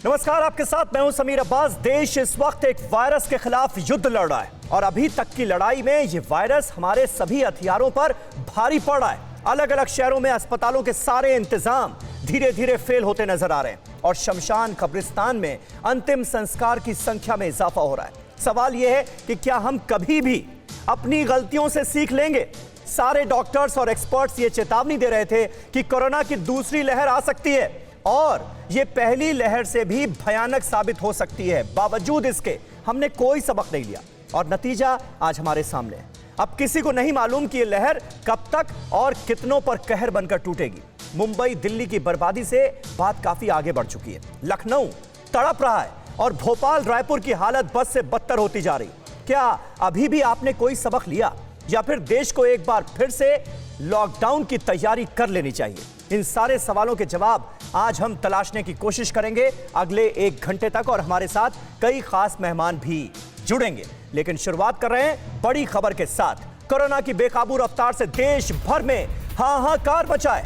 नमस्कार, आपके साथ मैं हूं समीर अब्बास। देश इस वक्त एक वायरस के खिलाफ युद्ध लड़ रहा है और अभी तक की लड़ाई में ये वायरस हमारे सभी हथियारों पर भारी पड़ रहा है। अलग अलग शहरों में अस्पतालों के सारे इंतजाम धीरे धीरे फेल होते नजर आ रहे हैं और शमशान कब्रिस्तान में अंतिम संस्कार की संख्या में इजाफा हो रहा है। सवाल यह है कि क्या हम कभी भी अपनी गलतियों से सीख लेंगे? सारे डॉक्टर्स और एक्सपर्ट्स ये चेतावनी दे रहे थे कि कोरोना की दूसरी लहर आ सकती है और ये पहली लहर से भी भयानक साबित हो सकती है। बावजूद इसके हमने कोई सबक नहीं लिया और नतीजा आज हमारे सामने है। अब किसी को नहीं मालूम कि ये लहर कब तक और कितनों पर कहर बनकर टूटेगी। मुंबई दिल्ली की बर्बादी से बात काफी आगे बढ़ चुकी है। लखनऊ तड़प रहा है और भोपाल रायपुर की हालत बद से बदतर होती जा रही। क्या अभी भी आपने कोई सबक लिया या फिर देश को एक बार फिर से लॉकडाउन की तैयारी कर लेनी चाहिए? इन सारे सवालों के जवाब आज हम तलाशने की कोशिश करेंगे अगले 1 घंटे तक और हमारे साथ कई खास मेहमान भी जुड़ेंगे। लेकिन शुरुआत कर रहे हैं बड़ी खबर के साथ। कोरोना की बेकाबू रफ्तार से देश भर में हाहाकार मचा है।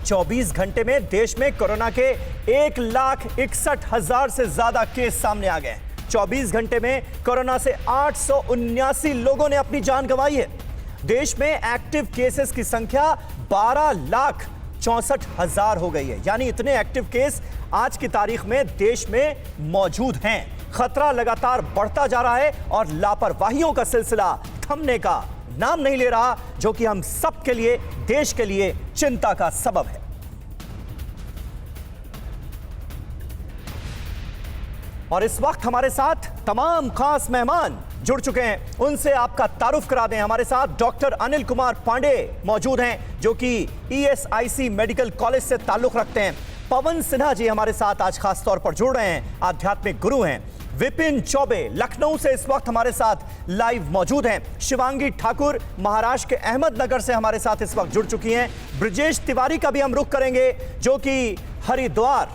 24 घंटे में देश में कोरोना के 1,61,000 से ज्यादा केस सामने आ गए। 24 घंटे में कोरोना से 879 लोगों ने अपनी जान गंवाई है। देश में एक्टिव केसेस की संख्या 12,64,000 हो गई है। यानी इतने एक्टिव केस आज की तारीख में देश में मौजूद हैं। खतरा लगातार बढ़ता जा रहा है और लापरवाहियों का सिलसिला थमने का नाम नहीं ले रहा, जो कि हम सब के लिए, देश के लिए चिंता का सबब है। और इस वक्त हमारे साथ तमाम खास मेहमान जुड़ चुके हैं। उनसे आपका तारुफ करा दें। हमारे साथ डॉक्टर अनिल कुमार पांडे मौजूद हैं, जो कि ESIC मेडिकल कॉलेज से ताल्लुक रखते हैं। पवन सिन्हा जी हमारे साथ आज खास तौर पर जुड़ रहे हैं, आध्यात्मिक गुरु हैं। विपिन चौबे लखनऊ से इस वक्त हमारे साथ लाइव मौजूद हैं। शिवांगी ठाकुर महाराष्ट्र के अहमदनगर से हमारे साथ इस वक्त जुड़ चुकी हैं। ब्रजेश तिवारी का भी हम रुख करेंगे, जो कि हरिद्वार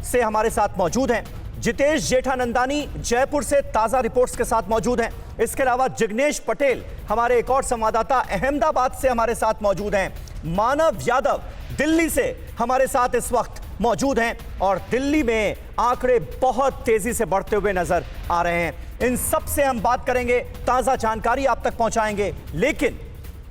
से हमारे साथ मौजूद हैं। जितेश जेठानंदानी जयपुर से ताजा रिपोर्ट्स के साथ मौजूद हैं। इसके अलावा जिग्नेश पटेल हमारे एक और संवाददाता अहमदाबाद से हमारे साथ मौजूद हैं। मानव यादव दिल्ली से हमारे साथ इस वक्त मौजूद हैं और दिल्ली में आंकड़े बहुत तेजी से बढ़ते हुए नजर आ रहे हैं। इन सब से हम बात करेंगे, ताजा जानकारी आप तक पहुंचाएंगे। लेकिन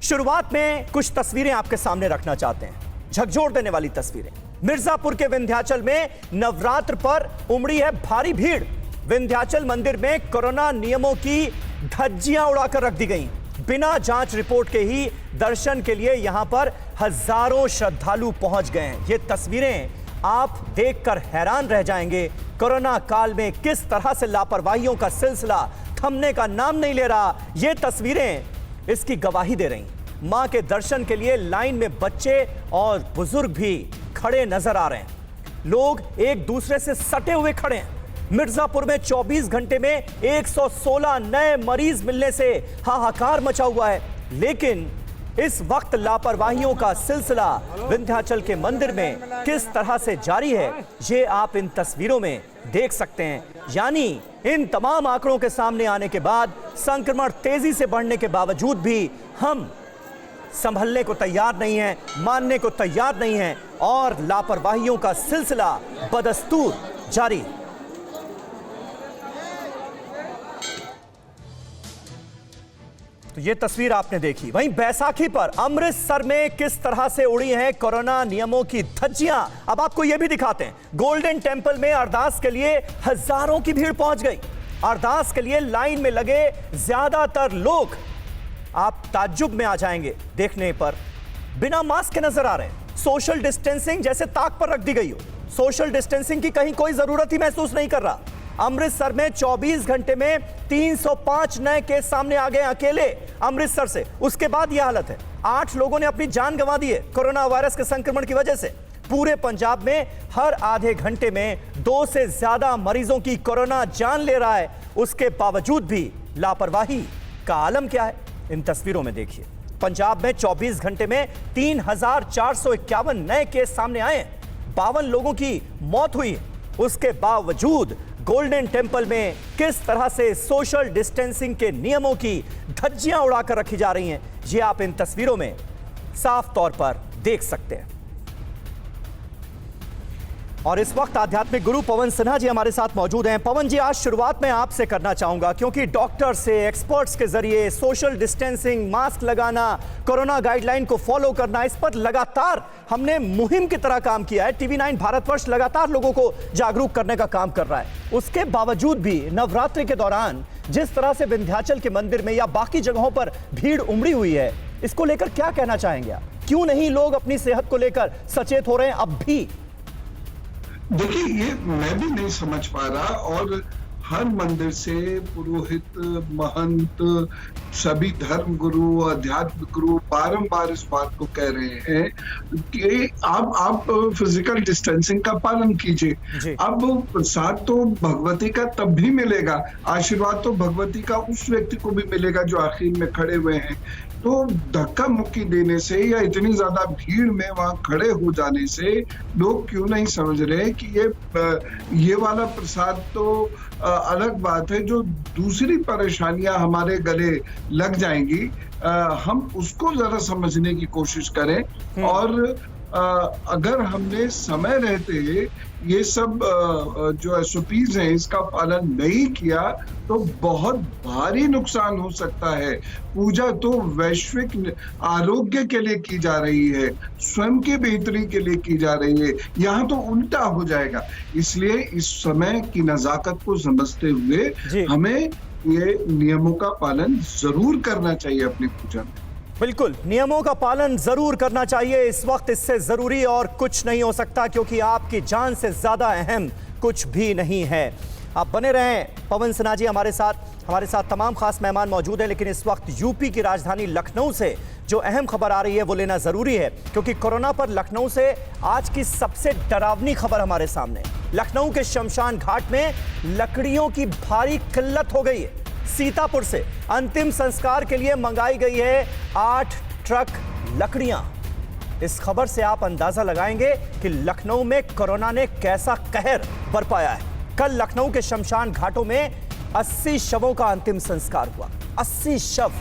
शुरुआत में कुछ तस्वीरें आपके सामने रखना चाहते हैं, झकझोर देने वाली तस्वीरें। मिर्जापुर के विंध्याचल में नवरात्र पर उमड़ी है भारी भीड़। विंध्याचल मंदिर में कोरोना नियमों की धज्जियां उड़ाकर रख दी गई। बिना जांच रिपोर्ट के ही दर्शन के लिए यहां पर हजारों श्रद्धालु पहुंच गए हैं। ये तस्वीरें आप देखकर हैरान रह जाएंगे। कोरोना काल में किस तरह से लापरवाहियों का सिलसिला थमने का नाम नहीं ले रहा, ये तस्वीरें इसकी गवाही दे रही। मां के दर्शन के लिए लाइन में बच्चे और बुजुर्ग भी खड़े नजर आ रहे हैं। लोग एक दूसरे से सटे हुए खड़े हैं। मिर्जापुर में 24 घंटे में 116 नए मरीज मिलने से हाहाकार मचा हुआ है। लेकिन इस वक्त लापरवाहियों का सिलसिला विंध्याचल के मंदिर में किस तरह से जारी है, ये आप इन तस्वीरों में देख सकते हैं। यानी इन तमाम आंकड़ों के सामने आने के बाद, संक्रमण तेजी से बढ़ने के बावजूद भी हम संभलने को तैयार नहीं हैं, मानने को तैयार नहीं हैं और लापरवाहियों का सिलसिला बदस्तूर जारी। तो ये तस्वीर आपने देखी। वहीं बैसाखी पर अमृतसर में किस तरह से उड़ी हैं कोरोना नियमों की धज्जियां, अब आपको यह भी दिखाते हैं। गोल्डन टेंपल में अरदास के लिए हजारों की भीड़ पहुंच गई। अरदास के लिए लाइन में लगे ज्यादातर लोग, आप ताज्जुब में आ जाएंगे देखने पर, बिना मास्क के नजर आ रहे हैं। सोशल डिस्टेंसिंग जैसे ताक पर रख दी गई हो। सोशल डिस्टेंसिंग की कहीं कोई जरूरत ही महसूस नहीं कर रहा। अमृतसर में 24 घंटे में 305 नए केस सामने आ गए अकेले अमृतसर से। उसके बाद यह हालत है। 8 लोगों ने अपनी जान गंवा दी है कोरोना वायरस के संक्रमण की वजह से। पूरे पंजाब में हर आधे घंटे में 2 से ज्यादा मरीजों की कोरोना जान ले रहा है। उसके बावजूद भी लापरवाही का आलम क्या है, इन तस्वीरों में देखिए। पंजाब में 24 घंटे में 3,451 नए केस सामने आए। 52 लोगों की मौत हुई। उसके बावजूद गोल्डन टेंपल में किस तरह से सोशल डिस्टेंसिंग के नियमों की धज्जियां उड़ाकर रखी जा रही हैं, ये आप इन तस्वीरों में साफ तौर पर देख सकते हैं। और इस वक्त आध्यात्मिक गुरु पवन सिन्हा जी हमारे साथ मौजूद हैं। पवन जी, आज शुरुआत मैं आपसे करना चाहूंगा क्योंकि डॉक्टर से, एक्सपर्ट्स के जरिए सोशल डिस्टेंसिंग, मास्क लगाना, कोरोना गाइडलाइन को फॉलो करना, इस पर लगातार हमने मुहिम की तरह काम किया है। टीवी 9 भारतवर्ष लगातार लोगों को जागरूक करने का काम कर रहा है। उसके बावजूद भी नवरात्रि के दौरान जिस तरह से विंध्याचल के मंदिर में या बाकी जगहों पर भीड़ उमड़ी हुई है, इसको लेकर क्या कहना चाहेंगे आप? क्यों नहीं लोग अपनी सेहत को लेकर सचेत हो रहे हैं अब भी? देखिए, ये मैं भी नहीं समझ पा रहा। और हर मंदिर से पुरोहित, महंत, सभी धर्म गुरु, अध्यात्म गुरु बारंबार इस बात को कह रहे हैं कि आप फिजिकल डिस्टेंसिंग का पालन कीजिए। अब प्रसाद तो भगवती का तब भी मिलेगा, आशीर्वाद तो भगवती का उस व्यक्ति को भी मिलेगा जो आखिर में खड़े हुए हैं। तो धक्का मुक्की देने से या इतनी ज्यादा भीड़ में वहां खड़े हो जाने से लोग क्यों नहीं समझ रहे कि ये वाला प्रसाद तो अलग बात है, जो दूसरी परेशानियां हमारे गले लग जाएंगी, हम उसको जरा समझने की कोशिश करें। और अगर हमने समय रहते ये सब जो एसओपीज हैं इसका पालन नहीं किया तो बहुत भारी नुकसान हो सकता है। पूजा तो वैश्विक आरोग्य के लिए की जा रही है, स्वयं की बेहतरी के लिए की जा रही है, यहाँ तो उल्टा हो जाएगा। इसलिए इस समय की नजाकत को समझते हुए हमें ये नियमों का पालन जरूर करना चाहिए अपनी पूजा में। बिल्कुल, नियमों का पालन जरूर करना चाहिए। इस वक्त इससे जरूरी और कुछ नहीं हो सकता क्योंकि आपकी जान से ज्यादा अहम कुछ भी नहीं है। आप बने रहें पवन सिन्हा जी हमारे साथ तमाम खास मेहमान मौजूद हैं। लेकिन इस वक्त यूपी की राजधानी लखनऊ से जो अहम खबर आ रही है वो लेना जरूरी है क्योंकि कोरोना पर लखनऊ से आज की सबसे डरावनी खबर हमारे सामने। लखनऊ के शमशान घाट में लकड़ियों की भारी किल्लत हो गई है। सीतापुर से अंतिम संस्कार के लिए मंगाई गई है 8 ट्रक लकड़ियां। इस खबर से आप अंदाजा लगाएंगे कि लखनऊ में कोरोना ने कैसा कहर बरपाया है। कल लखनऊ के शमशान घाटों में 80 शवों का अंतिम संस्कार हुआ। 80 शव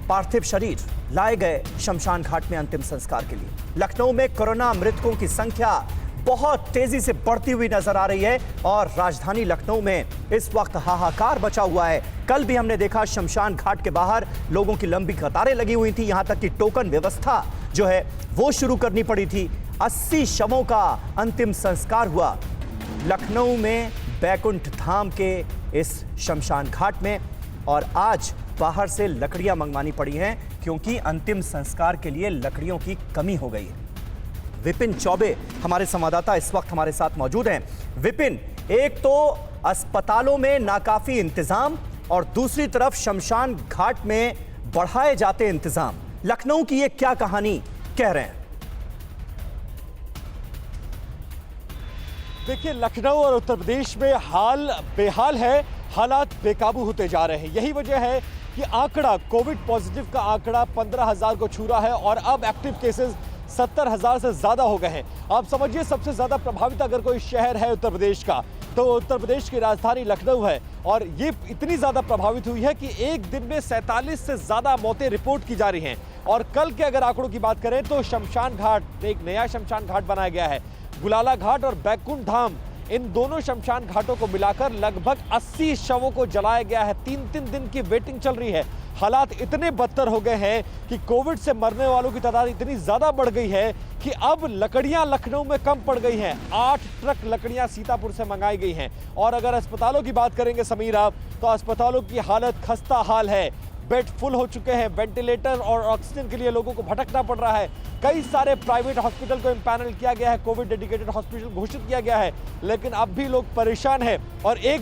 पार्थिव शरीर लाए गए शमशान घाट में अंतिम संस्कार के लिए। लखनऊ में कोरोना मृतकों की संख्या बहुत तेजी से बढ़ती हुई नजर आ रही है और राजधानी लखनऊ में इस वक्त हाहाकार मचा हुआ है। कल भी हमने देखा शमशान घाट के बाहर लोगों की लंबी कतारें लगी हुई थी, यहां तक कि टोकन व्यवस्था जो है वो शुरू करनी पड़ी थी। 80 शवों का अंतिम संस्कार हुआ लखनऊ में बैकुंठ धाम के इस शमशान घाट में। और आज बाहर से लकड़ियां मंगवानी पड़ी हैं क्योंकि अंतिम संस्कार के लिए लकड़ियों की कमी हो गई है। विपिन चौबे हमारे संवाददाता इस वक्त हमारे साथ मौजूद हैं। विपिन, एक तो अस्पतालों में नाकाफी इंतजाम और दूसरी तरफ शमशान घाट में बढ़ाए जाते इंतजाम, लखनऊ की ये क्या कहानी कह रहे हैं? देखिए, लखनऊ और उत्तर प्रदेश में हाल बेहाल है, हालात बेकाबू होते जा रहे हैं। यही वजह है कि आंकड़ा, कोविड पॉजिटिव का आंकड़ा 15,000 को छू रहा है और अब एक्टिव केसेस 70,000 से ज्यादा हो गए हैं। आप समझिए, सबसे ज्यादा प्रभावित अगर कोई शहर है उत्तर प्रदेश का तो उत्तर प्रदेश की राजधानी लखनऊ है। और ये इतनी ज्यादा प्रभावित हुई है कि एक दिन में 47 से ज्यादा मौतें रिपोर्ट की जा रही हैं। और कल के अगर आंकड़ों की बात करें तो शमशान घाट, एक नया शमशान घाट बनाया गया है, गुलाला घाट और बैकुंठ धाम, इन दोनों शमशान घाटों को मिलाकर लगभग 80 शवों को जलाया गया है। 3-3 दिन की वेटिंग चल रही है। हालात इतने बदतर हो गए हैं कि कोविड से मरने वालों की तादाद इतनी ज्यादा बढ़ गई है कि अब लकड़ियां लखनऊ में कम पड़ गई हैं। 8 ट्रक लकड़ियां सीतापुर से मंगाई गई हैं। और अगर अस्पतालों की बात करेंगे समीर आप, तो अस्पतालों की हालत खस्ता हाल है। बेड फुल हो चुके हैं, वेंटिलेटर और ऑक्सीजन के लिए लोगों को भटकना पड़ रहा है। कई सारे प्राइवेट हॉस्पिटल को इम्पैनल किया गया है, कोविड डेडिकेटेड हॉस्पिटल घोषित किया गया है, लेकिन अब भी लोग परेशान हैं। और एक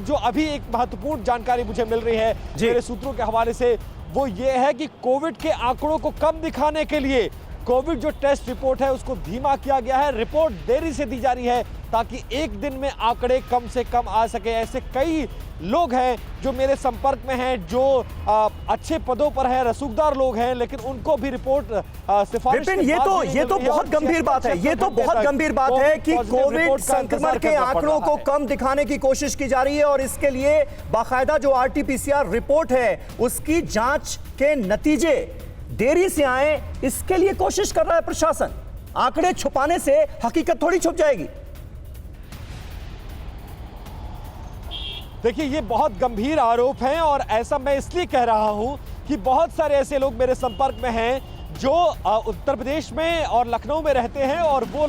महत्वपूर्ण जानकारी मुझे मिल रही है मेरे सूत्रों के हवाले से, वो ये है कि कोविड के आंकड़ों को कम दिखाने के लिए कोविड जो टेस्ट रिपोर्ट है उसको धीमा किया गया है। रिपोर्ट देरी से दी जा रही है ताकि एक दिन में आंकड़े कम से कम आ सके। ऐसे कई लोग हैं जो मेरे संपर्क में हैं, जो अच्छे पदों पर हैं, रसूखदार लोग हैं, लेकिन उनको भी रिपोर्ट सिफारिश ये तो बहुत गंभीर बात है। ये तो बहुत गंभीर बात है कि कोविड संक्रमण के आंकड़ों को कम दिखाने की कोशिश की जा रही है और इसके लिए बाकायदा जो RT-PCR रिपोर्ट है उसकी जांच के नतीजे देरी से आए, इसके लिए कोशिश कर रहा है प्रशासन। आंकड़े छुपाने से हकीकत थोड़ी छुप जाएगी। देखिए, ये बहुत गंभीर आरोप हैं और ऐसा मैं इसलिए कह रहा हूं कि बहुत सारे ऐसे लोग मेरे संपर्क में हैं जो उत्तर प्रदेश में और लखनऊ में रहते हैं और वो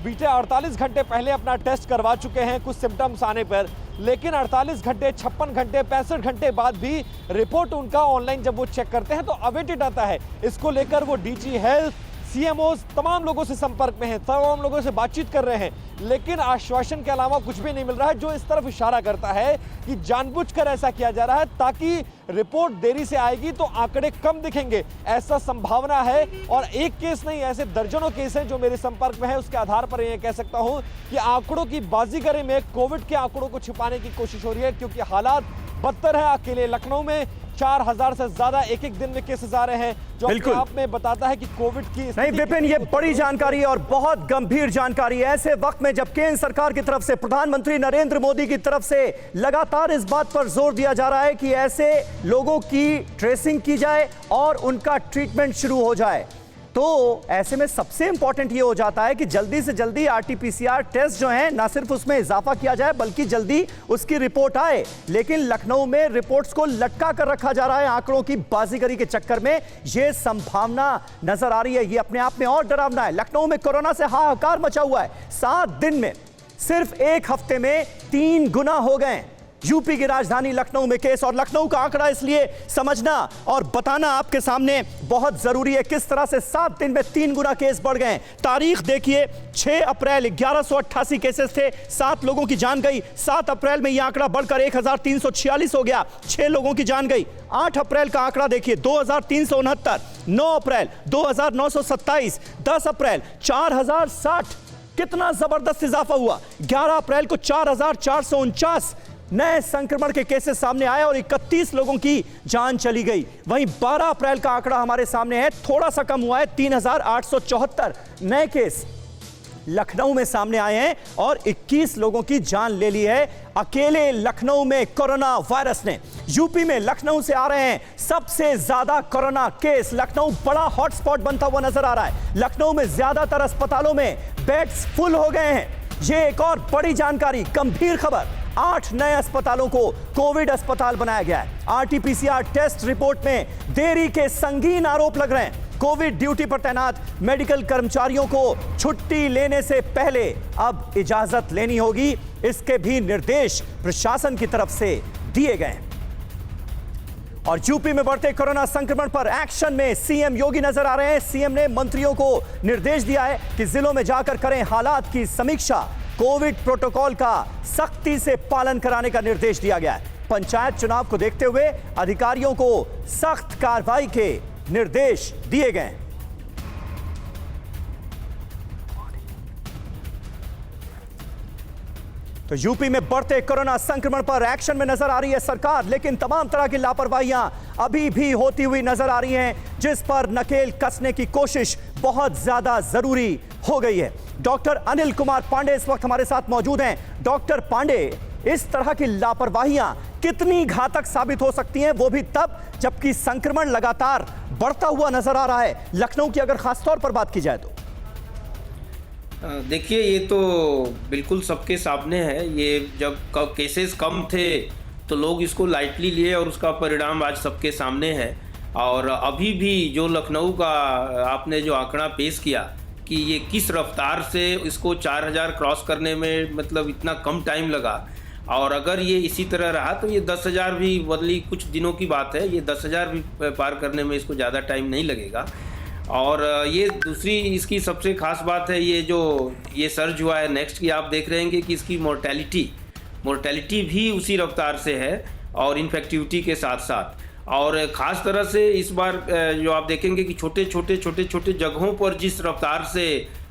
बीते 48 घंटे पहले अपना टेस्ट करवा चुके हैं कुछ सिम्टम्स आने पर, लेकिन 48 घंटे, 56 घंटे, 65 घंटे बाद भी रिपोर्ट उनका ऑनलाइन जब वो चेक करते हैं तो अवेटेड आता है। इसको लेकर वो डीजी हेल्थ, सीएमओज तमाम लोगों से संपर्क में हैं, तमाम लोगों से बातचीत कर रहे हैं, लेकिन आश्वासन के अलावा कुछ भी नहीं मिल रहा है, जो इस तरफ इशारा करता है कि जानबूझकर ऐसा किया जा रहा है ताकि रिपोर्ट देरी से आएगी तो आंकड़े कम दिखेंगे, ऐसा संभावना है। और एक केस नहीं, ऐसे दर्जनों केस हैं जो मेरे संपर्क में है, उसके आधार पर यह कह सकता हूं कि आंकड़ों की बाजीगरी में कोविड के आंकड़ों को छिपाने की कोशिश हो रही है, क्योंकि हालात बदतर है। अकेले लखनऊ में 4000 से ज्यादा एक दिन में केसेस आ रहे हैं, जो अपने आप में बताता है कि कोविड की नहीं विपिन, ये बड़ी जानकारी है और बहुत गंभीर जानकारी है ऐसे वक्त में जब केंद्र सरकार की तरफ से, प्रधानमंत्री नरेंद्र मोदी की तरफ से लगातार इस बात पर जोर दिया जा रहा है कि ऐसे लोगों की ट्रेसिंग की जाए और उनका ट्रीटमेंट शुरू हो जाए। तो ऐसे में सबसे इंपॉर्टेंट ये हो जाता है कि जल्दी से जल्दी आरटीपीसीआर टेस्ट जो है ना सिर्फ उसमें इजाफा किया जाए बल्कि जल्दी उसकी रिपोर्ट आए। लेकिन लखनऊ में रिपोर्ट्स को लटका कर रखा जा रहा है आंकड़ों की बाजीगरी के चक्कर में, यह संभावना नजर आ रही है। यह अपने आप में और डरावना है। लखनऊ में कोरोना से हाहाकार मचा हुआ है। 7 दिन में, सिर्फ एक हफ्ते में 3 गुना हो गए यूपी की राजधानी लखनऊ में केस। और लखनऊ का आंकड़ा इसलिए समझना और बताना आपके सामने बहुत जरूरी है, किस तरह से 7 दिन में 3 गुना केस बढ़ गए। तारीख देखिए, 6 अप्रैल 1188 केसेस थे, 7 लोगों की जान गई। 7 अप्रैल में यह आंकड़ा बढ़कर 1346 हो गया, 6 लोगों की जान गई। 8 अप्रैल का आंकड़ा देखिए, 2369, 9 अप्रैल 2927, 10 अप्रैल 4060, कितना जबरदस्त इजाफा हुआ। 11 अप्रैल को 4449 नए संक्रमण के केसेस सामने आए और 31 लोगों की जान चली गई। वहीं 12 अप्रैल का आंकड़ा हमारे सामने है, थोड़ा सा कम हुआ है, 3874 नए केस लखनऊ में सामने आए हैं और 21 लोगों की जान ले ली है अकेले लखनऊ में कोरोना वायरस ने। यूपी में लखनऊ से आ रहे हैं सबसे ज्यादा कोरोना केस। लखनऊ बड़ा हॉटस्पॉट बनता हुआ नजर आ रहा है। लखनऊ में ज्यादातर अस्पतालों में बेड्स फुल हो गए हैं। यह एक और बड़ी जानकारी, गंभीर खबर, 8 नए अस्पतालों को कोविड अस्पताल बनाया गया है। आरटीपीसीआर टेस्ट रिपोर्ट में देरी के संगीन आरोप लग रहे हैं। कोविड ड्यूटी पर तैनात मेडिकल कर्मचारियों को छुट्टी लेने से पहले अब इजाजत लेनी होगी, इसके भी निर्देश प्रशासन की तरफ से दिए गए हैं। और यूपी में बढ़ते कोरोना संक्रमण पर एक्शन में सीएम योगी नजर आ रहे हैं। सीएम ने मंत्रियों को निर्देश दिया है कि जिलों में जाकर करें हालात की समीक्षा। कोविड प्रोटोकॉल का सख्ती से पालन कराने का निर्देश दिया गया है। पंचायत चुनाव को देखते हुए अधिकारियों को सख्त कार्रवाई के निर्देश दिए गए। तो यूपी में बढ़ते कोरोना संक्रमण पर एक्शन में नजर आ रही है सरकार, लेकिन तमाम तरह की लापरवाहियां अभी भी होती हुई नजर आ रही हैं, जिस पर नकेल कसने की कोशिश बहुत ज्यादा जरूरी हो गई है। डॉक्टर अनिल कुमार पांडे इस वक्त हमारे साथ मौजूद हैं। डॉक्टर पांडे, इस तरह की लापरवाहियां कितनी घातक साबित हो सकती हैं, वो भी तब जबकि संक्रमण लगातार बढ़ता हुआ नजर आ रहा है लखनऊ की अगर खासतौर पर बात की जाए तो? देखिए, ये तो बिल्कुल सबके सामने है। ये जब केसेस कम थे तो लोग इसको लाइटली लिए और उसका परिणाम आज सबके सामने है। और अभी भी जो लखनऊ का आपने जो आंकड़ा पेश किया कि ये किस रफ्तार से इसको 4000 क्रॉस करने में मतलब इतना कम टाइम लगा, और अगर ये इसी तरह रहा तो ये 10,000 भी बदली कुछ दिनों की बात है, ये 10,000 भी पार करने में इसको ज़्यादा टाइम नहीं लगेगा। और ये दूसरी इसकी सबसे खास बात है, ये सर्ज हुआ है नेक्स्ट की, आप देख रहे हैं कि इसकी मोर्टेलिटी भी उसी रफ्तार से है और इन्फेक्टिविटी के साथ साथ। और ख़ास तरह से इस बार जो आप देखेंगे कि छोटे छोटे जगहों पर जिस रफ्तार से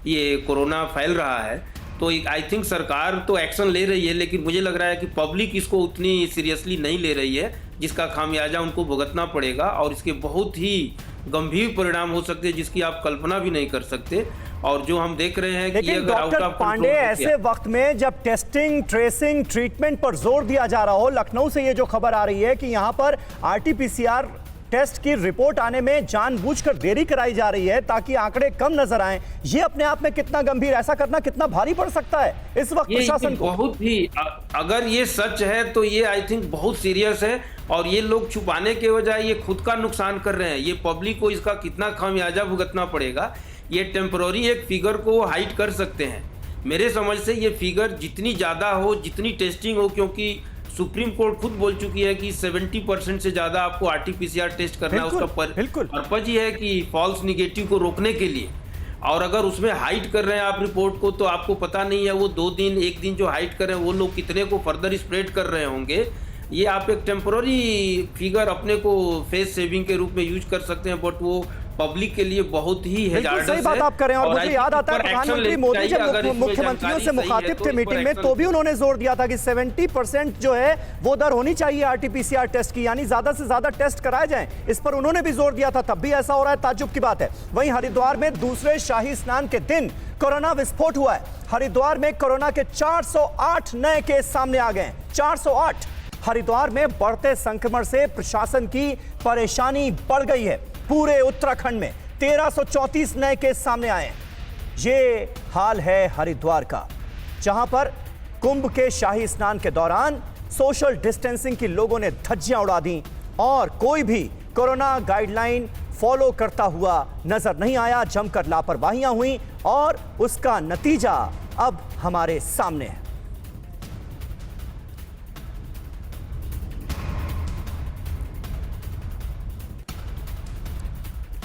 ये कोरोना फैल रहा है, तो आई थिंक सरकार तो एक्शन ले रही है, लेकिन मुझे लग रहा है कि पब्लिक इसको उतनी सीरियसली नहीं ले रही है, जिसका खामियाजा उनको भुगतना पड़ेगा और इसके बहुत ही गंभीर परिणाम हो सकते हैं जिसकी आप कल्पना भी नहीं कर सकते। और जो हम देख रहे हैं कि अगर आउट ऑफ पांडे, ऐसे वक्त में जब टेस्टिंग, ट्रेसिंग, ट्रीटमेंट पर जोर दिया जा रहा हो, लखनऊ से ये जो खबर आ रही है कि यहां पर आरटीपीसीआर टेस्ट की रिपोर्ट आने में जानबूझकर देरी कराई जा रही है ताकि आंकड़े कम नजर आएं। ये अपने आप में कितना गंभीर, ऐसा करना कितना भारी पड़ सकता है इस वक्त प्रशासन को? बहुत ही, अगर ये सच है तो ये आई थिंक बहुत सीरियस है, और ये लोग छुपाने के बजाय ये खुद का नुकसान कर रहे हैं। ये पब्लिक को इसका कितना खामियाजा भुगतना पड़ेगा। ये टेम्पररी एक फिगर को हाइड कर सकते हैं। मेरे समझ से ये फिगर जितनी ज़्यादा हो, जितनी टेस्टिंग हो, क्योंकि सुप्रीम कोर्ट खुद बोल चुकी है कि 70% से ज़्यादा आपको RT-PCR टेस्ट करना है। उसका पर्पज ये है कि फॉल्स निगेटिव को रोकने के लिए। और अगर उसमें हाइड कर रहे हैं आप रिपोर्ट को, तो आपको पता नहीं है वो 2 दिन 1 दिन जो हाइड कर रहे हैं वो लोग कितने को फर्दर स्प्रेड कर रहे होंगे। ये आप एक टेम्पररी फिगर अपने को फेस सेविंग के रूप में यूज कर सकते हैं, बट वो पब्लिक के लिए बहुत ही हैजार्डस है। सही बात आप कर रहे हैं। और मुझे याद आता है प्रधानमंत्री मोदी जब मुख्यमंत्रियों से मुखातिब थे मीटिंग में, तो भी उन्होंने जोर दिया था कि 70% जो है वो दर होनी चाहिए RT-PCR टेस्ट की, यानी ज्यादा से ज्यादा टेस्ट कराए जाएं। इस पर उन्होंने भी जोर दिया था, तब भी ऐसा हो रहा है, ताज्जुब की बात है। वहीं हरिद्वार में दूसरे शाही स्नान के दिन कोरोना विस्फोट हुआ है। हरिद्वार में कोरोना के 408 नए केस सामने आ गए। 408। हरिद्वार में बढ़ते संक्रमण से प्रशासन की परेशानी बढ़ गई है। पूरे उत्तराखंड में 1334 नए केस सामने आए। ये हाल है हरिद्वार का, जहां पर कुंभ के शाही स्नान के दौरान सोशल डिस्टेंसिंग की लोगों ने धज्जियां उड़ा दी और कोई भी कोरोना गाइडलाइन फॉलो करता हुआ नजर नहीं आया। जमकर लापरवाहियां हुई और उसका नतीजा अब हमारे सामने है।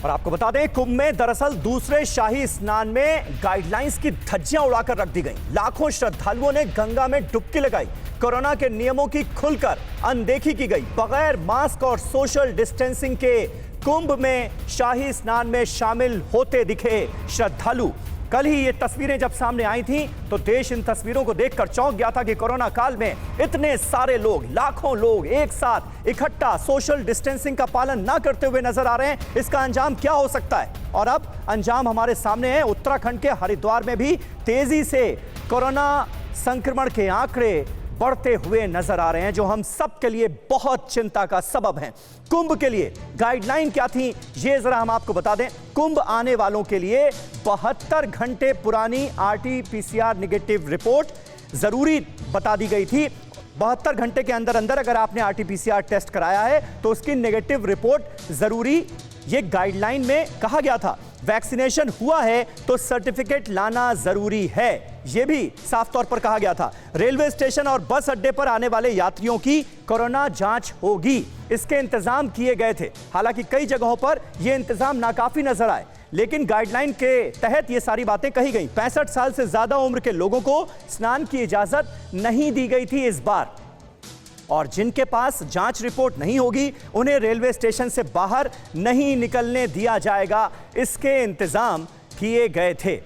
और आपको बता दें, कुंभ में दरअसल दूसरे शाही स्नान में गाइडलाइंस की धज्जियां उड़ाकर रख दी गई। लाखों श्रद्धालुओं ने गंगा में डुबकी लगाई। कोरोना के नियमों की खुलकर अनदेखी की गई। बगैर मास्क और सोशल डिस्टेंसिंग के कुंभ में शाही स्नान में शामिल होते दिखे श्रद्धालु। कल ही ये तस्वीरें जब सामने आई थी तो देश इन तस्वीरों को देखकर चौंक गया था कि कोरोना काल में इतने सारे लोग, लाखों लोग एक साथ इकट्ठा सोशल डिस्टेंसिंग का पालन ना करते हुए नजर आ रहे हैं। इसका अंजाम क्या हो सकता है? और अब अंजाम हमारे सामने है। उत्तराखंड के हरिद्वार में भी तेजी से कोरोना संक्रमण के आंकड़े बढ़ते हुए नजर आ रहे हैं, जो हम सब के लिए बहुत चिंता का सबब है। कुंभ के लिए गाइडलाइन क्या थी, ये जरा हम आपको बता दें। कुंभ आने वालों के लिए 72 घंटे पुरानी RT-PCR नेगेटिव रिपोर्ट जरूरी बता दी गई थी। 72 घंटे के अंदर अंदर अगर आपने RT-PCR टेस्ट कराया है तो उसकी नेगेटिव रिपोर्ट जरूरी, ये गाइडलाइन में कहा गया था। वैक्सीनेशन हुआ है तो सर्टिफिकेट लाना जरूरी है, यह भी साफ तौर पर कहा गया था। रेलवे स्टेशन और बस अड्डे पर आने वाले यात्रियों की कोरोना जांच होगी, इसके इंतजाम किए गए थे। हालांकि कई जगहों पर यह इंतजाम नाकाफी नजर आए, लेकिन गाइडलाइन के तहत ये सारी बातें कही गई। 65 साल से ज्यादा उम्र के लोगों को स्नान की इजाजत नहीं दी गई थी इस बार, और जिनके पास जांच रिपोर्ट नहीं होगी उन्हें रेलवे स्टेशन से बाहर नहीं निकलने दिया जाएगा, इसके इंतजाम किए गए थे।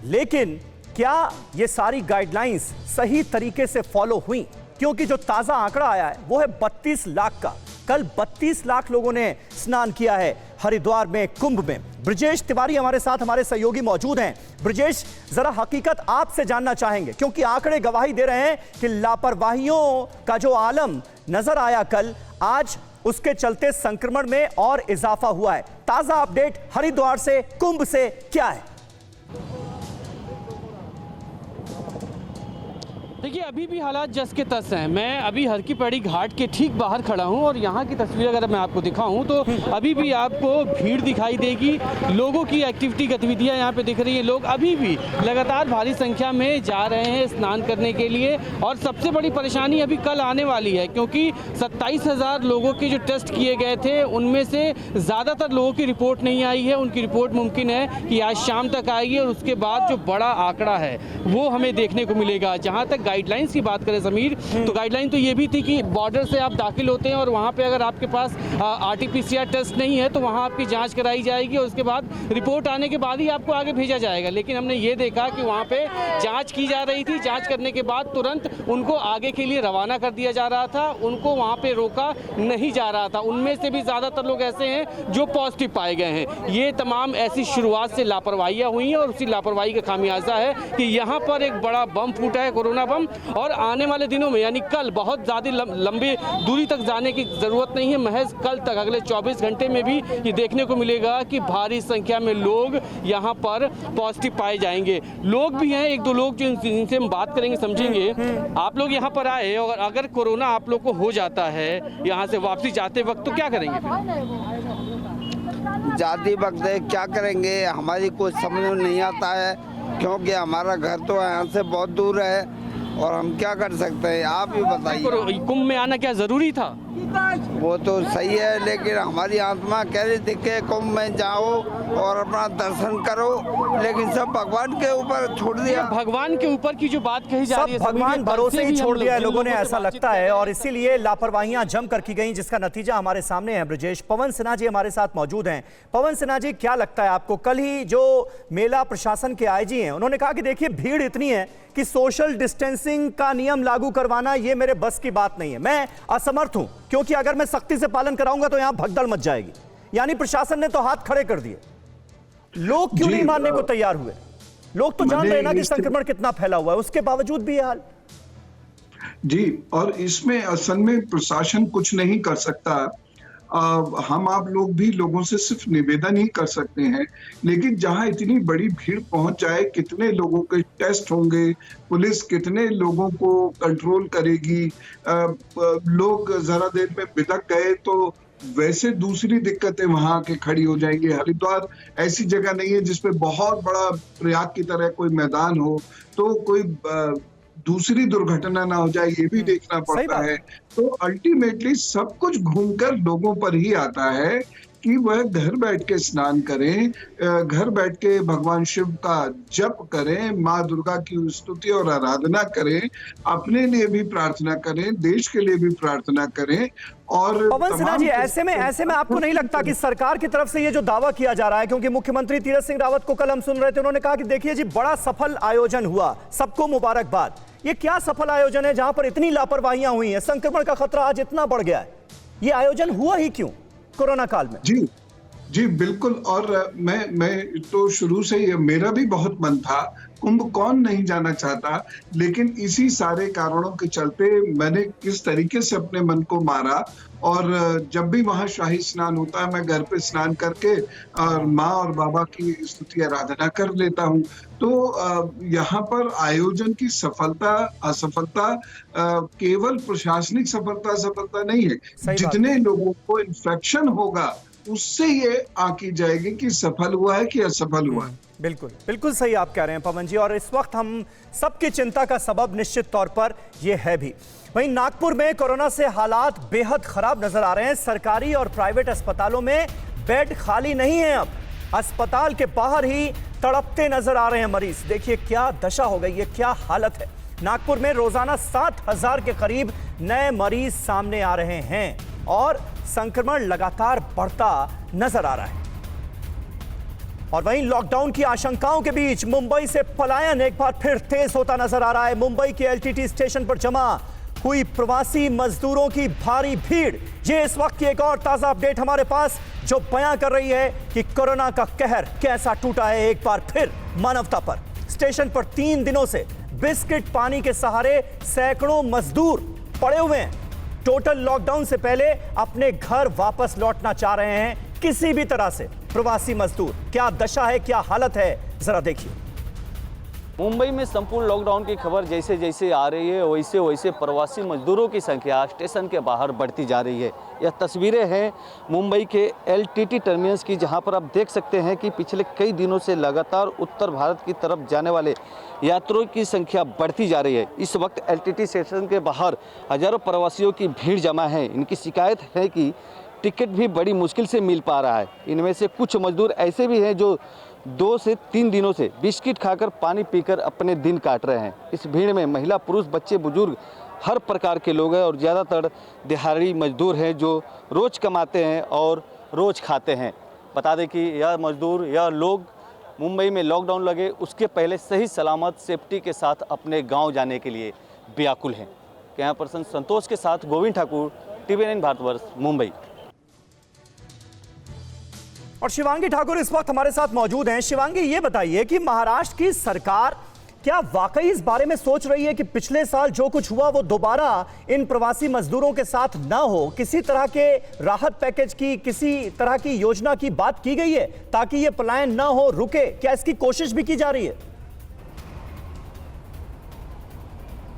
लेकिन क्या ये सारी गाइडलाइंस सही तरीके से फॉलो हुई? क्योंकि जो ताजा आंकड़ा आया है वो है 32 लाख का। कल 32 लाख लोगों ने स्नान किया है हरिद्वार में, कुंभ में। ब्रजेश तिवारी हमारे साथ, हमारे सहयोगी मौजूद हैं। ब्रजेश, जरा हकीकत आपसे जानना चाहेंगे, क्योंकि आंकड़े गवाही दे रहे हैं कि लापरवाहियों का जो आलम नजर आया कल, आज उसके चलते संक्रमण में और इजाफा हुआ है। ताजा अपडेट हरिद्वार से, कुंभ से क्या है? देखिए, अभी भी हालात जस के तस हैं। मैं अभी हर की पैड़ी घाट के ठीक बाहर खड़ा हूं और यहाँ की तस्वीर अगर मैं आपको दिखाऊं तो अभी भी आपको भीड़ दिखाई देगी। लोगों की एक्टिविटी, गतिविधियां यहाँ पे दिख रही हैं। लोग अभी भी लगातार भारी संख्या में जा रहे हैं स्नान करने के लिए। और सबसे बड़ी परेशानी अभी कल आने वाली है, क्योंकि 27,000 लोगों के जो टेस्ट किए गए थे उनमें से ज़्यादातर लोगों की रिपोर्ट नहीं आई है। उनकी रिपोर्ट मुमकिन है कि आज शाम तक आएगी और उसके बाद जो बड़ा आंकड़ा है वो हमें देखने को मिलेगा। जहाँ तक गाइडलाइंस की बात करें समीर, तो गाइडलाइन तो ये भी थी कि बॉर्डर से आप दाखिल होते हैं और वहाँ पे अगर आपके पास RT-PCR टेस्ट नहीं है तो वहाँ आपकी जांच कराई जाएगी और उसके बाद रिपोर्ट आने के बाद ही आपको आगे भेजा जाएगा। लेकिन हमने ये देखा कि वहाँ पे जांच की जा रही थी। जांच करने के बाद तुरंत उनको आगे के लिए रवाना कर दिया जा रहा था, उनको वहाँ पे रोका नहीं जा रहा था। उनमें से भी ज़्यादातर लोग ऐसे हैं जो पॉजिटिव पाए गए हैं। ये तमाम ऐसी शुरुआत से लापरवाहियाँ हुई हैं और उसी लापरवाही का खामियाजा है कि यहाँ पर एक बड़ा बम फूटा है, कोरोना बम, कम, और आने वाले दिनों में यानी कल बहुत ज़्यादा लंबी दूरी तक जाने की ज़रूरत नहीं है। महज कल तक अगले 24 घंटे में भी ये देखने को मिलेगा कि भारी संख्या में लोग यहाँ पर पॉजिटिव पाए जाएंगे। लोग भी हैं, एक दो लोग जिनसे हम बात करेंगे, समझेंगे। आप लोग यहाँ पर आए और अगर कोरोना आप लोग को हो जाता है यहाँ से वापसी जाते वक्त तो क्या करेंगे? जाती वक्त क्या करेंगे, हमारी कुछ समझ में नहीं आता है, क्योंकि हमारा घर तो यहाँ से बहुत दूर है और हम क्या कर सकते हैं, आप ही बताइए। कुंभ में आना क्या जरूरी था? वो तो सही है, लेकिन हमारी आत्मा कह रही थी कि कुंभ में जाओ और अपना दर्शन करो, लेकिन सब भगवान के ऊपर छोड़ दिया। भगवान के ऊपर की जो बात कही जा रही है, भगवान भरोसे ही छोड़ दिया है लोगों ने, ऐसा लगता है, और इसीलिए लापरवाहियां जमकर की गई, जिसका नतीजा हमारे सामने है। ब्रजेश, पवन सिन्हा जी हमारे साथ मौजूद हैं। पवन सिन्हा जी, क्या लगता है आपको? कल ही जो मेला प्रशासन के आईजी हैं, उन्होंने कहा कि देखिए भीड़ इतनी है कि सोशल डिस्टेंसिंग का नियम लागू करवाना ये मेरे बस की बात नहीं है, मैं असमर्थ हूं, क्योंकि अगर मैं सख्ती से पालन कराऊंगा तो यहां भगदड़ मच जाएगी। यानी प्रशासन ने तो हाथ खड़े कर दिए। लोग क्यों नहीं मानने को तैयार हुए? लोग तो जान रहे ना कि संक्रमण कितना फैला हुआ है, उसके बावजूद भी ये हाल। जी, और इसमें असल में प्रशासन कुछ नहीं कर सकता। हम आप लोग भी लोगों से सिर्फ निवेदन ही कर सकते हैं, लेकिन जहां इतनी बड़ी भीड़ पहुंच जाए, कितने लोगों के टेस्ट होंगे, पुलिस कितने लोगों को कंट्रोल करेगी, लोग जरा देर में बिदक गए तो वैसे दूसरी दिक्कतें वहां आके खड़ी हो जाएंगी। हरिद्वार ऐसी जगह नहीं है जिसपे बहुत बड़ा प्रयाग की तरह कोई मैदान हो, तो कोई दूसरी दुर्घटना ना हो जाए, ये भी देखना पड़ता है। तो अल्टीमेटली सब कुछ घूमकर लोगों पर ही आता है कि वह घर बैठ के स्नान करें, घर बैठ के भगवान शिव का जप करें, माँ दुर्गा की स्तुति और आराधना करें, अपने लिए भी प्रार्थना करें, देश के लिए भी प्रार्थना करें। और पवन सिन्हा जी, ऐसे में आपको नहीं लगता कि सरकार की तरफ से ये जो दावा किया जा रहा है, क्योंकि मुख्यमंत्री तीरथ सिंह रावत को कल हम सुन रहे थे, उन्होंने कहा कि देखिए जी बड़ा सफल आयोजन हुआ, सबको मुबारकबाद। ये क्या सफल आयोजन है जहां पर इतनी लापरवाहियां हुई हैं, संक्रमण का खतरा आज इतना बढ़ गया है? ये आयोजन हुआ ही क्यों कोरोना काल में? जी बिल्कुल। और मैं तो शुरू से ही, मेरा भी बहुत मन था, कुंभ कौन नहीं जाना चाहता, लेकिन इसी सारे कारणों के चलते मैंने किस तरीके से अपने मन को मारा। और जब भी वहां शाही स्नान होता है, मैं घर पे स्नान करके और माँ और बाबा की स्तुति आराधना कर लेता हूँ। तो यहाँ पर आयोजन की सफलता असफलता केवल प्रशासनिक सफलता नहीं है, जितने लोगों को इन्फेक्शन होगा उससे ये आकी जाएगी कि सफल हुआ है कि असफल हुआ है। बिल्कुल बिल्कुल सही आप कह रहे हैं पवन जी, और इस वक्त हम सबकी चिंता का सबब निश्चित तौर पर यह है भी। वहीं नागपुर में कोरोना से हालात बेहद खराब नजर आ रहे हैं। सरकारी और प्राइवेट अस्पतालों में बेड खाली नहीं है, अब अस्पताल के बाहर ही तड़पते नजर आ रहे हैं मरीज। देखिए क्या दशा हो गई है, क्या हालत है। नागपुर में रोजाना 7,000 के करीब नए मरीज सामने आ रहे हैं और संक्रमण लगातार बढ़ता नजर आ रहा है। और वहीं लॉकडाउन की आशंकाओं के बीच मुंबई से पलायन एक बार फिर तेज होता नजर आ रहा है। मुंबई के एलटीटी स्टेशन पर जमा हुई प्रवासी मजदूरों की भारी भीड़, ये इस वक्त की एक और ताजा अपडेट हमारे पास, जो बयां कर रही है कि कोरोना का कहर कैसा टूटा है एक बार फिर मानवता पर। स्टेशन पर 3 दिनों से बिस्किट पानी के सहारे सैकड़ों मजदूर पड़े हुए हैं। टोटल लॉकडाउन से पहले अपने घर वापस लौटना चाह रहे हैं किसी भी तरह से प्रवासी मजदूर। क्या दशा है, क्या हालत है, जरा देखिए। मुंबई में संपूर्ण लॉकडाउन की खबर जैसे जैसे आ रही है, वैसे वैसे प्रवासी मजदूरों की संख्या स्टेशन के बाहर बढ़ती जा रही है। यह तस्वीरें हैं मुंबई के एलटीटी टर्मिनस की, जहां पर आप देख सकते हैं कि पिछले कई दिनों से लगातार उत्तर भारत की तरफ जाने वाले यात्रियों की संख्या बढ़ती जा रही है। इस वक्त एलटीटी स्टेशन के बाहर हजारों प्रवासियों की भीड़ जमा है। इनकी शिकायत है कि टिकट भी बड़ी मुश्किल से मिल पा रहा है। इनमें से कुछ मजदूर ऐसे भी हैं जो 2 से 3 दिनों से बिस्किट खाकर पानी पीकर अपने दिन काट रहे हैं। इस भीड़ में महिला, पुरुष, बच्चे, बुजुर्ग हर प्रकार के लोग हैं और ज़्यादातर दिहाड़ी मजदूर हैं जो रोज़ कमाते हैं और रोज़ खाते हैं। बता दें कि यह मजदूर, यह लोग मुंबई में लॉकडाउन लगे उसके पहले सही सलामत सेफ्टी के साथ अपने गाँव जाने के लिए व्याकुल हैं। कैमरा पर्सन संतोष के साथ गोविंद ठाकुर, TVN भारतवर्ष, मुंबई। और शिवांगी ठाकुर इस वक्त हमारे साथ मौजूद हैं। शिवांगी, ये बताइए कि महाराष्ट्र की सरकार क्या वाकई इस बारे में सोच रही है कि पिछले साल जो कुछ हुआ वो दोबारा इन प्रवासी मजदूरों के साथ ना हो? किसी तरह के राहत पैकेज की, किसी तरह की योजना की बात की गई है ताकि ये पलायन ना हो, रुके? क्या इसकी कोशिश भी की जा रही है?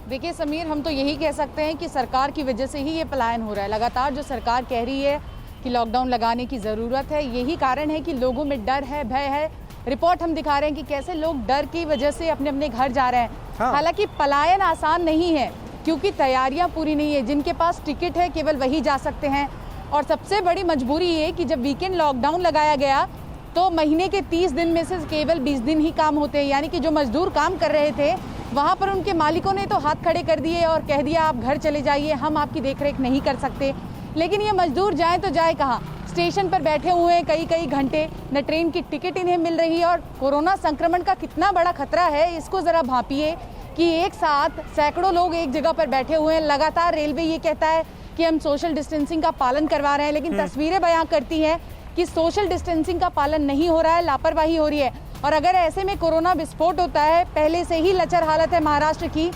देखिए समीर, हम तो यही कह सकते हैं कि सरकार की वजह से ही ये पलायन हो रहा है। लगातार जो सरकार कह रही है कि लॉकडाउन लगाने की ज़रूरत है, यही कारण है कि लोगों में डर है, भय है। रिपोर्ट हम दिखा रहे हैं कि कैसे लोग डर की वजह से अपने अपने घर जा रहे हैं। हाँ। हालांकि पलायन आसान नहीं है क्योंकि तैयारियां पूरी नहीं है। जिनके पास टिकट है केवल वही जा सकते हैं। और सबसे बड़ी मजबूरी ये कि जब वीकेंड लॉकडाउन लगाया गया तो महीने के 30 दिन में से केवल 20 दिन ही काम होते हैं। यानी कि जो मजदूर काम कर रहे थे वहाँ पर उनके मालिकों ने तो हाथ खड़े कर दिए और कह दिया आप घर चले जाइए, हम आपकी देखरेख नहीं कर सकते। लेकिन ये मजदूर जाए तो जाए कहाँ? स्टेशन पर बैठे हुए हैं कई घंटे, न ट्रेन की टिकट इन्हें मिल रही है। और कोरोना संक्रमण का कितना बड़ा खतरा है इसको ज़रा भांपिए कि एक साथ सैकड़ों लोग एक जगह पर बैठे हुए हैं। लगातार रेलवे ये कहता है कि हम सोशल डिस्टेंसिंग का पालन करवा रहे हैं, लेकिन तस्वीरें बयां करती हैं कि सोशल डिस्टेंसिंग का पालन नहीं हो रहा है, लापरवाही हो रही है। और अगर ऐसे में कोरोना विस्फोट होता है, पहले से ही लचर हालत है महाराष्ट्र की,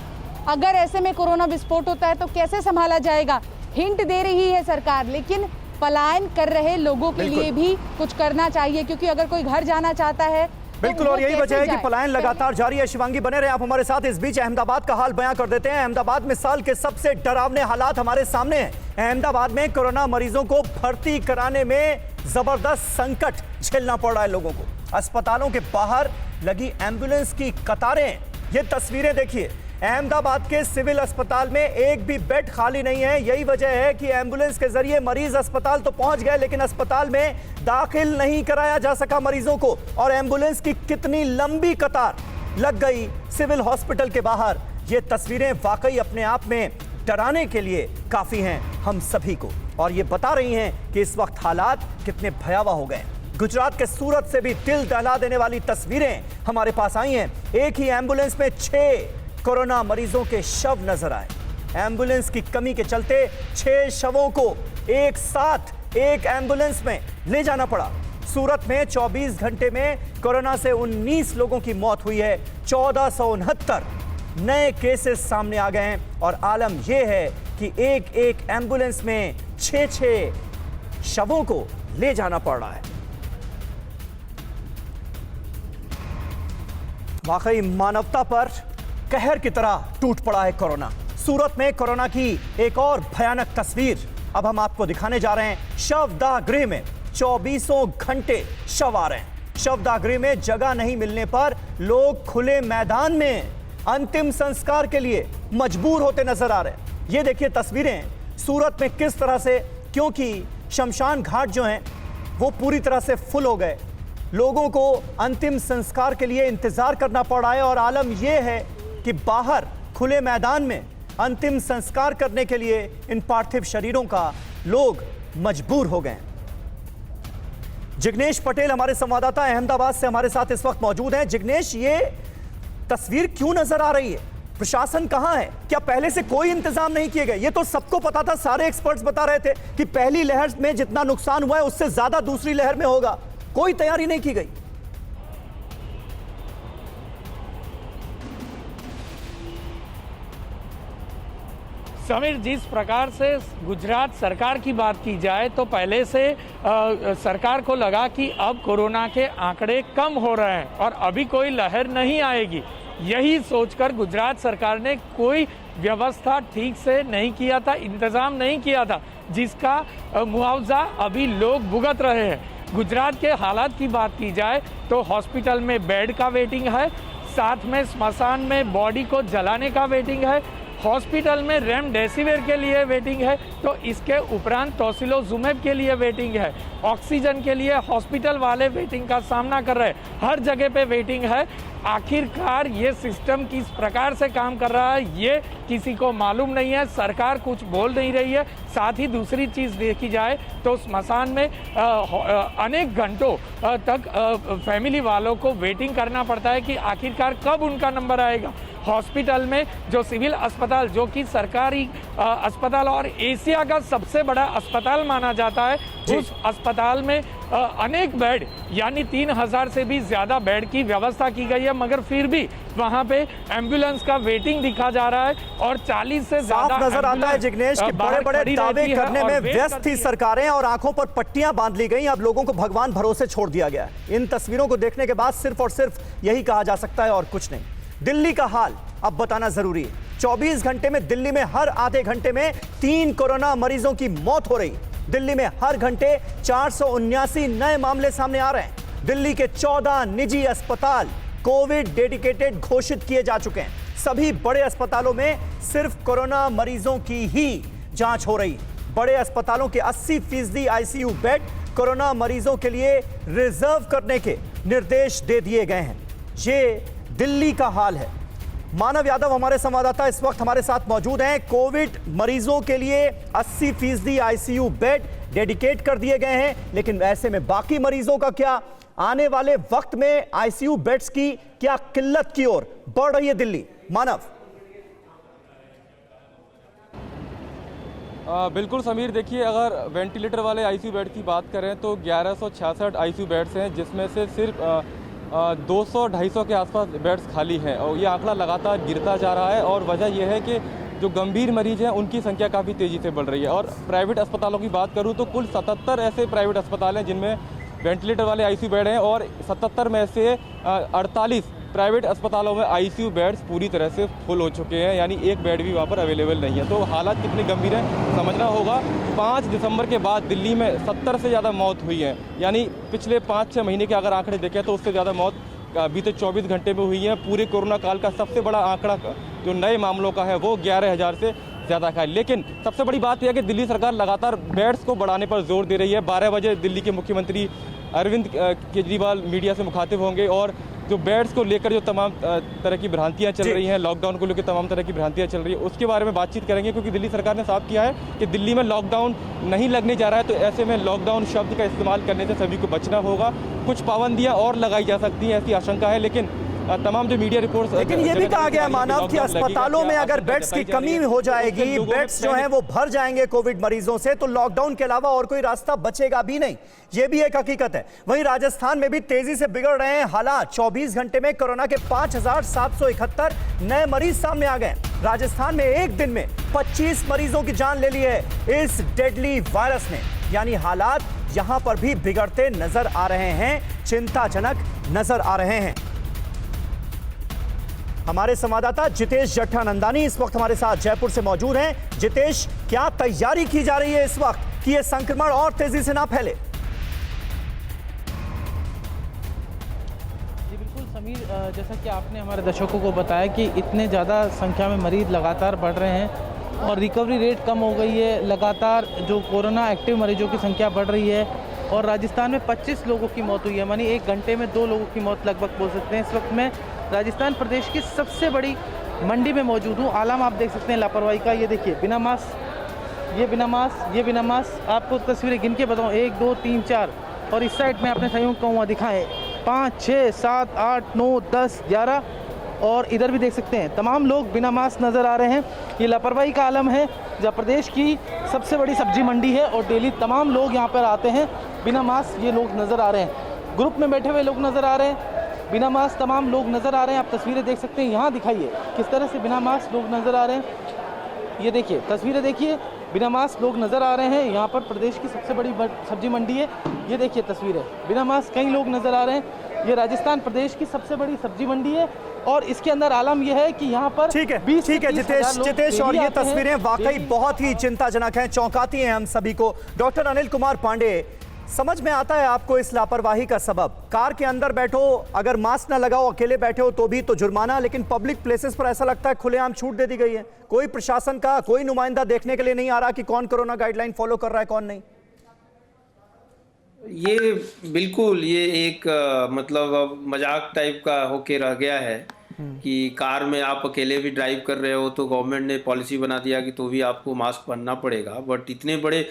अगर ऐसे में कोरोना विस्फोट होता है तो कैसे संभाला जाएगा? हिंट दे रही है सरकार, लेकिन पलायन कर रहे लोगों के लिए भी कुछ करना चाहिए, क्योंकि अगर कोई घर जाना चाहता है बिल्कुल, और यही वजह है कि पलायन लगातार जारी है। शिवांगी बने रहे आप हमारे साथ। इस बीच अहमदाबाद का हाल बयां कर देते हैं। अहमदाबाद में साल के सबसे डरावने हालात हमारे सामने हैं। अहमदाबाद में कोरोना मरीजों को भर्ती कराने में जबरदस्त संकट झेलना पड़ रहा है लोगों को। अस्पतालों के बाहर लगी एम्बुलेंस की कतारें, ये तस्वीरें देखिए। अहमदाबाद के सिविल अस्पताल में एक भी बेड खाली नहीं है। यही वजह है कि एम्बुलेंस के जरिए मरीज अस्पताल तो पहुंच गए, लेकिन अस्पताल में दाखिल नहीं कराया जा सका मरीजों को। और एम्बुलेंस की कितनी लंबी कतार लग गई सिविल हॉस्पिटल के बाहर। ये तस्वीरें वाकई अपने आप में डराने के लिए काफी हैं हम सभी को, और ये बता रही हैं कि इस वक्त हालात कितने भयावह हो गए। गुजरात के सूरत से भी दिल दहला देने वाली तस्वीरें हमारे पास आई हैं। एक ही एम्बुलेंस में 6 कोरोना मरीजों के शव नजर आए। एम्बुलेंस की कमी के चलते 6 शवों को एक साथ एक एम्बुलेंस में ले जाना पड़ा। सूरत में 24 घंटे में कोरोना से 19 लोगों की मौत हुई है। 1469 नए केसेस सामने आ गए हैं, और आलम यह है कि एक एक एम्बुलेंस में 6 शवों को ले जाना पड़ रहा है। वाकई मानवता पर कहर की तरह टूट पड़ा है कोरोना। सूरत में कोरोना की एक और भयानक तस्वीर अब हम आपको दिखाने जा रहे हैं। शवदाह गृह में 24 घंटे शव आ रहे हैं। शवदाह गृह में जगह नहीं मिलने पर लोग खुले मैदान में अंतिम संस्कार के लिए मजबूर होते नजर आ रहे हैं। ये देखिए तस्वीरें सूरत में किस तरह से, क्योंकि शमशान घाट जो हैं वो पूरी तरह से फुल हो गए। लोगों को अंतिम संस्कार के लिए इंतजार करना पड़ रहा है, और आलम यह है कि बाहर खुले मैदान में अंतिम संस्कार करने के लिए इन पार्थिव शरीरों का लोग मजबूर हो गए। जिग्नेश पटेल हमारे संवाददाता अहमदाबाद से हमारे साथ इस वक्त मौजूद हैं। जिग्नेश, ये तस्वीर क्यों नजर आ रही है? प्रशासन कहां है? क्या पहले से कोई इंतजाम नहीं किए गए? ये तो सबको पता था, सारे एक्सपर्ट्स बता रहे थे कि पहली लहर में जितना नुकसान हुआ है उससे ज्यादा दूसरी लहर में होगा। कोई तैयारी नहीं की गई। समीर, जिस प्रकार से गुजरात सरकार की बात की जाए तो पहले से सरकार को लगा कि अब कोरोना के आंकड़े कम हो रहे हैं और अभी कोई लहर नहीं आएगी। यही सोचकर गुजरात सरकार ने कोई व्यवस्था ठीक से नहीं किया था, इंतज़ाम नहीं किया था, जिसका मुआवजा अभी लोग भुगत रहे हैं। गुजरात के हालात की बात की जाए तो हॉस्पिटल में बेड का वेटिंग है, साथ में स्मशान में बॉडी को जलाने का वेटिंग है, हॉस्पिटल में रेमडेसिविर के लिए वेटिंग है, तो इसके उपरांत टोसिलोजुमेब के लिए वेटिंग है, ऑक्सीजन के लिए हॉस्पिटल वाले वेटिंग का सामना कर रहे हैं, हर जगह पे वेटिंग है। आखिरकार ये सिस्टम किस प्रकार से काम कर रहा है ये किसी को मालूम नहीं है, सरकार कुछ बोल नहीं रही है। साथ ही दूसरी चीज़ देखी जाए तो स्मशान में अनेक घंटों तक फैमिली वालों को वेटिंग करना पड़ता है कि आखिरकार कब उनका नंबर आएगा। हॉस्पिटल में जो सिविल अस्पताल जो कि सरकारी अस्पताल और एशिया का सबसे बड़ा अस्पताल माना जाता है, उस अस्पताल में अनेक बेड यानी 3000 से भी ज़्यादा बेड की व्यवस्था की गई है, मगर फिर भी वहाँ पे एम्बुलेंस का वेटिंग दिखा जा रहा है और 40 से ज़्यादा साफ नजर आता है जिग्नेश कि बड़े बड़े दावे करने में व्यस्त थी सरकारें और आंखों पर पट्टियां बांध ली गई। अब लोगों को भगवान भरोसे छोड़ दिया गया है। इन तस्वीरों को देखने के बाद सिर्फ और सिर्फ यही कहा जा सकता है और कुछ नहीं। दिल्ली का हाल अब बताना जरूरी है। 24 घंटे में दिल्ली में हर आधे घंटे में 3 कोरोना मरीजों की मौत हो रही। दिल्ली में हर घंटे 479 नए मामले सामने आ रहे हैं। दिल्ली के 14 निजी अस्पताल कोविड डेडिकेटेड घोषित किए जा चुके हैं। सभी बड़े अस्पतालों में सिर्फ कोरोना मरीजों की ही जांच हो रही। बड़े अस्पतालों के 80% आईसीयू बेड कोरोना मरीजों के लिए रिजर्व करने के निर्देश दे दिए गए हैं। ये दिल्ली का हाल है। मानव यादव हमारे संवाददाता इस वक्त हमारे साथ मौजूद हैं। कोविड मरीजों के लिए 80% आईसीयू बेड डेडिकेट कर दिए गए हैं, लेकिन ऐसे में बाकी मरीजों का क्या? आने वाले वक्त में आईसीयू बेड्स की क्या किल्लत की ओर बढ़ रही है दिल्ली? मानव। बिल्कुल समीर, देखिए अगर वेंटिलेटर वाले आईसीयू बेड की बात करें तो 1166 आईसीयू बेड्स हैं, जिसमें से सिर्फ 200-250 के आसपास बेड्स खाली हैं और ये आंकड़ा लगातार गिरता जा रहा है। और वजह यह है कि जो गंभीर मरीज हैं उनकी संख्या काफ़ी तेज़ी से बढ़ रही है। और प्राइवेट अस्पतालों की बात करूं तो कुल 77 ऐसे प्राइवेट अस्पताल हैं जिनमें वेंटिलेटर वाले आईसीयू बेड हैं और 77 में से 48 प्राइवेट अस्पतालों में आईसीयू बेड्स पूरी तरह से फुल हो चुके हैं, यानी एक बेड भी वहाँ पर अवेलेबल नहीं है। तो हालात कितने गंभीर हैं समझना होगा। 5 दिसंबर के बाद दिल्ली में 70 से ज़्यादा मौत हुई है, यानी पिछले 5-6 महीने के अगर आंकड़े देखें तो उससे ज़्यादा मौत बीते 24 घंटे में हुई है। पूरे कोरोना काल का सबसे बड़ा आंकड़ा जो नए मामलों का है वो 11,000 से ज़्यादा का है। लेकिन सबसे बड़ी बात यह है कि दिल्ली सरकार लगातार बेड्स को बढ़ाने पर जोर दे रही है। 12 बजे दिल्ली के मुख्यमंत्री अरविंद केजरीवाल मीडिया से मुखातिब होंगे और जो बेड्स को लेकर जो तमाम तरह की भ्रांतियां चल रही हैं, लॉकडाउन को लेकर तमाम तरह की भ्रांतियां चल रही है, उसके बारे में बातचीत करेंगे। क्योंकि दिल्ली सरकार ने साफ किया है कि दिल्ली में लॉकडाउन नहीं लगने जा रहा है, तो ऐसे में लॉकडाउन शब्द का इस्तेमाल करने से सभी को बचना होगा। कुछ पाबंदियां और लगाई जा सकती हैं, ऐसी आशंका है। लेकिन तमाम जो मीडिया रिपोर्ट्स, लेकिन ये भी कहा गया मानव कि अस्पतालों में अगर बेड्स की कमी हो जाएगी, बेड्स जो हैं वो भर जाएंगे कोविड मरीजों से, तो लॉकडाउन के अलावा और कोई रास्ता बचेगा भी नहीं। ये भी एक हकीकत है। वहीं राजस्थान में भी तेजी से बिगड़ रहे हैं हालात। 24 घंटे में कोरोना के 5771 नए मरीज सामने आ गए। राजस्थान में एक दिन में 25 मरीजों की जान ले ली है इस डेडली वायरस ने। यानी हालात यहां पर भी बिगड़ते नजर आ रहे हैं, चिंताजनक नजर आ रहे हैं। हमारे संवाददाता जितेश जट्टानंदानी इस वक्त हमारे साथ जयपुर से मौजूद हैं। जितेश, क्या तैयारी की जा रही है इस वक्त कि यह संक्रमण और तेजी से ना फैले? जी बिल्कुल समीर, जैसा कि आपने हमारे दर्शकों को बताया कि इतने ज़्यादा संख्या में मरीज लगातार बढ़ रहे हैं और रिकवरी रेट कम हो गई है। लगातार जो कोरोना एक्टिव मरीजों की संख्या बढ़ रही है और राजस्थान में 25 लोगों की मौत हुई है, मानी एक घंटे में 2 लोगों की मौत लगभग बोल सकते हैं। इस वक्त मैं राजस्थान प्रदेश की सबसे बड़ी मंडी में मौजूद हूँ। आलम आप देख सकते हैं लापरवाही का। ये देखिए, बिना मास्क, ये बिना मास्क, ये बिना मास्क। आपको तस्वीरें गिन के बताऊँ, 1 2 3 4 और इस साइड में आपने सहयोग कहूँगा दिखाएं 5 6 7 8 9 10 11 और इधर भी देख सकते हैं तमाम लोग बिना मास्क नज़र आ रहे हैं। ये लापरवाही का आलम है। जब प्रदेश की सबसे बड़ी सब्जी मंडी है और डेली तमाम लोग यहाँ पर आते हैं बिना मास्क, ये लोग नज़र आ रहे हैं। ग्रुप में बैठे हुए लोग नज़र आ रहे हैं, बिना मास्क तमाम लोग नज़र आ रहे हैं। आप तस्वीरें देख सकते हैं, यहाँ दिखाइए किस तरह से बिना मास्क लोग नज़र आ रहे हैं। ये देखिए तस्वीरें, देखिए बिना मास्क लोग नज़र आ रहे हैं। यहाँ पर प्रदेश की सबसे बड़ी सब्जी मंडी है। ये देखिए तस्वीरें, बिना मास्क कई लोग नज़र आ रहे हैं। ये राजस्थान प्रदेश की सबसे बड़ी सब्जी मंडी है और इसके अंदर आलम यह है कि यहाँ पर ठीक है जितेश, और ये तस्वीरें वाकई बहुत ही चिंताजनक हैं, चौंकाती हैं हम सभी को। डॉक्टर अनिल कुमार पांडे, समझ में आता है आपको इस लापरवाही का सबब? कार के अंदर बैठो, अगर मास्क ना लगाओ, अकेले बैठे हो तो भी तो जुर्माना, लेकिन पब्लिक प्लेसेस पर ऐसा लगता है खुलेआम छूट दे दी गई है। कोई प्रशासन का कोई नुमाइंदा देखने के लिए नहीं आ रहा कि कौन कोरोना गाइडलाइन फॉलो कर रहा है, कौन नहीं। ये बिल्कुल ये एक मतलब मजाक टाइप का होके रह गया है कि कार में आप अकेले भी ड्राइव कर रहे हो तो गवर्नमेंट ने पॉलिसी बना दिया कि तो भी आपको मास्क पहनना पड़ेगा। बट इतने बड़े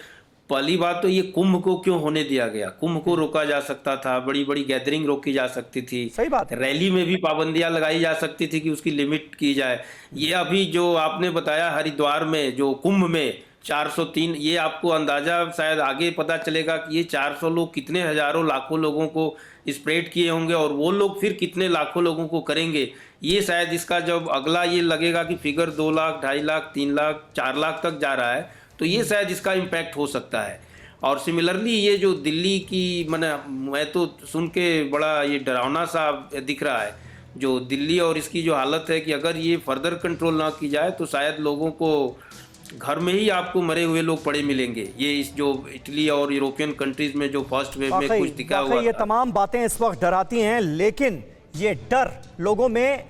पहली बात तो ये कुंभ को क्यों होने दिया गया? कुंभ को रोका जा सकता था, बड़ी बड़ी गैदरिंग रोकी जा सकती थी, सही बात है। रैली में भी पाबंदियां लगाई जा सकती थी कि उसकी लिमिट की जाए। ये अभी जो आपने बताया हरिद्वार में जो कुंभ में 403, ये आपको अंदाजा शायद आगे पता चलेगा कि ये 400 लोग कितने हजारों लाखों लोगों को स्प्रेड किए होंगे और वो लोग फिर कितने लाखों लोगों को करेंगे। ये शायद इसका जब अगला ये लगेगा कि फिगर 2 लाख, 2.5 लाख, 3 लाख, 4 लाख तक जा रहा है, तो ये शायद इसका इम्पैक्ट हो सकता है। और सिमिलरली ये जो दिल्ली की मैं तो सुन के बड़ा ये डरावना सा दिख रहा है जो दिल्ली और इसकी जो हालत है कि अगर ये फर्दर कंट्रोल ना की जाए तो शायद लोगों को घर में ही आपको मरे हुए लोग पड़े मिलेंगे। ये इस जो इटली और यूरोपियन कंट्रीज में जो फर्स्ट वेव में कुछ दिखा हुआ ये तमाम बातें इस वक्त डराती हैं, लेकिन ये डर लोगों में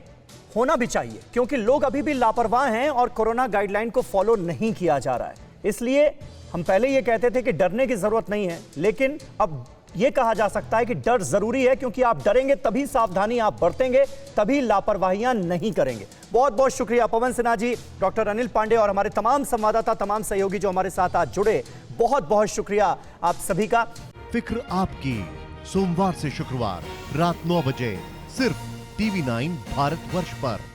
होना भी चाहिए क्योंकि लोग अभी भी लापरवाह हैं और कोरोना गाइडलाइन को फॉलो नहीं किया जा रहा है। इसलिए हम पहले ये कहते थे कि डरने की जरूरत नहीं है, लेकिन अब ये कहा जा सकता है कि डर जरूरी है क्योंकि आप डरेंगे तभी सावधानी आप बरतेंगे, तभी लापरवाहियां नहीं करेंगे। बहुत बहुत शुक्रिया पवन सिन्हा जी, डॉक्टर अनिल पांडे और हमारे तमाम संवाददाता, तमाम सहयोगी जो हमारे साथ आज जुड़े, बहुत बहुत शुक्रिया आप सभी का। फिक्र आपकी, सोमवार से शुक्रवार रात 9 बजे सिर्फ TV9 भारतवर्ष पर।